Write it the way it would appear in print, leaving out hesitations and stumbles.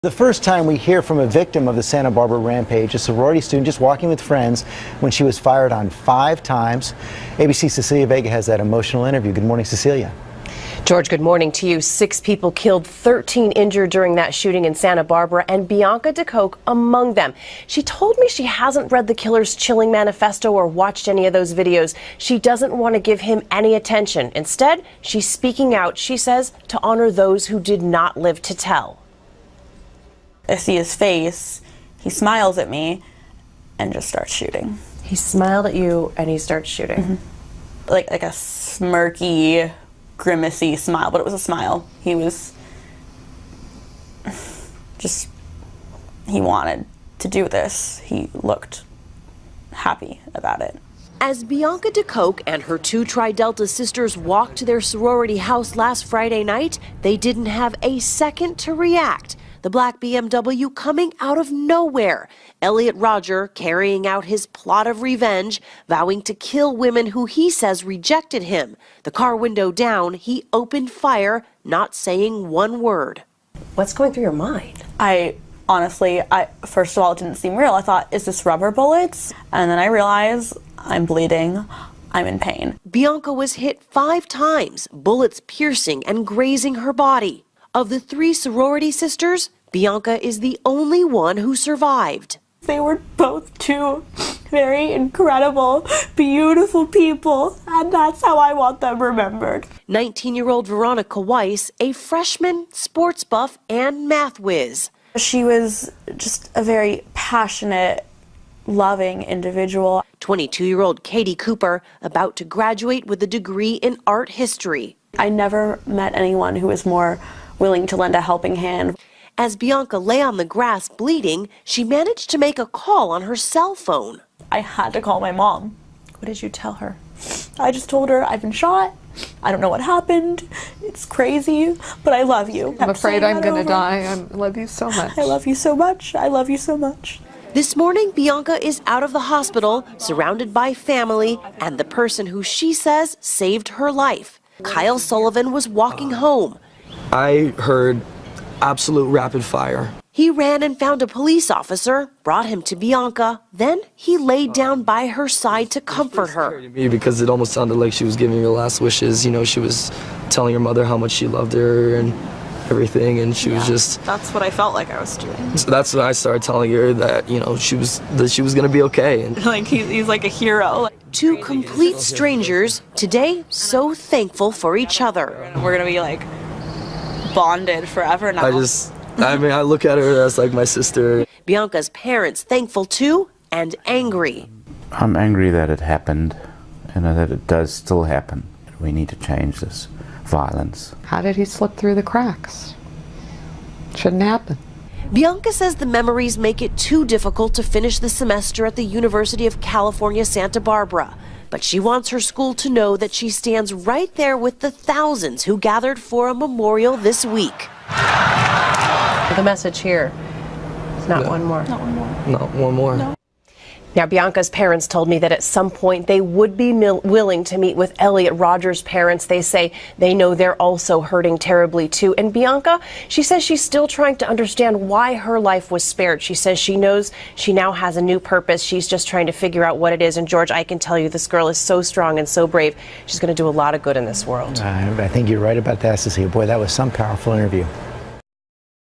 The first time we hear from a victim of the Santa Barbara Rampage, a sorority student just walking with friends when she was fired on 5 times. ABC's Cecilia Vega has that emotional interview. Good morning, Cecilia. George, good morning to you. 6 people killed, 13 injured during that shooting in Santa Barbara, and Bianca DeCoke among them. She told me she hasn't read the killer's chilling manifesto or watched any of those videos. She doesn't want to give him any attention. Instead, she's speaking out, she says, to honor those who did not live to tell. I see his face, he smiles at me, and just starts shooting. He smiled at you and he starts shooting. Mm-hmm. Like a smirky, grimacy smile, but it was a smile. He was just, he wanted to do this. He looked happy about it. As Bianca DeCoke and her 2 Tri Delta sisters walked to their sorority house last Friday night, they didn't have a second to react. The black BMW coming out of nowhere. Elliot Rodger carrying out his plot of revenge, vowing to kill women who he says rejected him. The car window down, he opened fire, not saying one word. What's going through your mind? Honestly, first of all, it didn't seem real. I thought, is this rubber bullets? And then I realized I'm bleeding. I'm in pain. Bianca was hit 5 times, bullets piercing and grazing her body. Of the 3 sorority sisters, Bianca is the only one who survived. They were both 2 very incredible, beautiful people, and that's how I want them remembered. 19-year-old Veronica Weiss, a freshman, sports buff, and math whiz. She was just a very passionate, loving individual. 22-year-old Katie Cooper, about to graduate with a degree in art history. I never met anyone who was more willing to lend a helping hand. As Bianca lay on the grass bleeding, she managed to make a call on her cell phone. I had to call my mom. What did you tell her? I just told her, I've been shot. I don't know what happened. It's crazy, but I love you. I'm afraid I'm going to die. I love you so much. I love you so much. I love you so much. This morning, Bianca is out of the hospital, surrounded by family and the person who she says saved her life. Kyle Sullivan was walking home. I heard absolute rapid fire. He ran and found a police officer, brought him to Bianca. Then he laid down by her side to comfort her. Because it almost sounded like she was giving her last wishes. You know, she was telling her mother how much she loved her and everything, and she was just... That's what I felt like I was doing. So that's when I started telling her that, you know, she was gonna be okay. And like he's like a hero. 2 complete strangers, today so thankful for each other. We're gonna be like bonded forever now. I look at her as like my sister. Bianca's parents thankful too, and angry. I'm angry that it happened, and that it does still happen. We need to change this violence. How did he slip through the cracks? Shouldn't happen. Bianca says the memories make it too difficult to finish the semester at the University of California, Santa Barbara. But she wants her school to know that she stands right there with the thousands who gathered for a memorial this week. The message here is not one more. Not one more. Not one more. No. Now, Bianca's parents told me that at some point they would be willing to meet with Elliot Rodger's parents. They say they know they're also hurting terribly too. And Bianca, she says she's still trying to understand why her life was spared. She says she knows she now has a new purpose. She's just trying to figure out what it is. And George, I can tell you this girl is so strong and so brave. She's going to do a lot of good in this world. I think you're right about that, Cecilia. Boy, that was some powerful interview.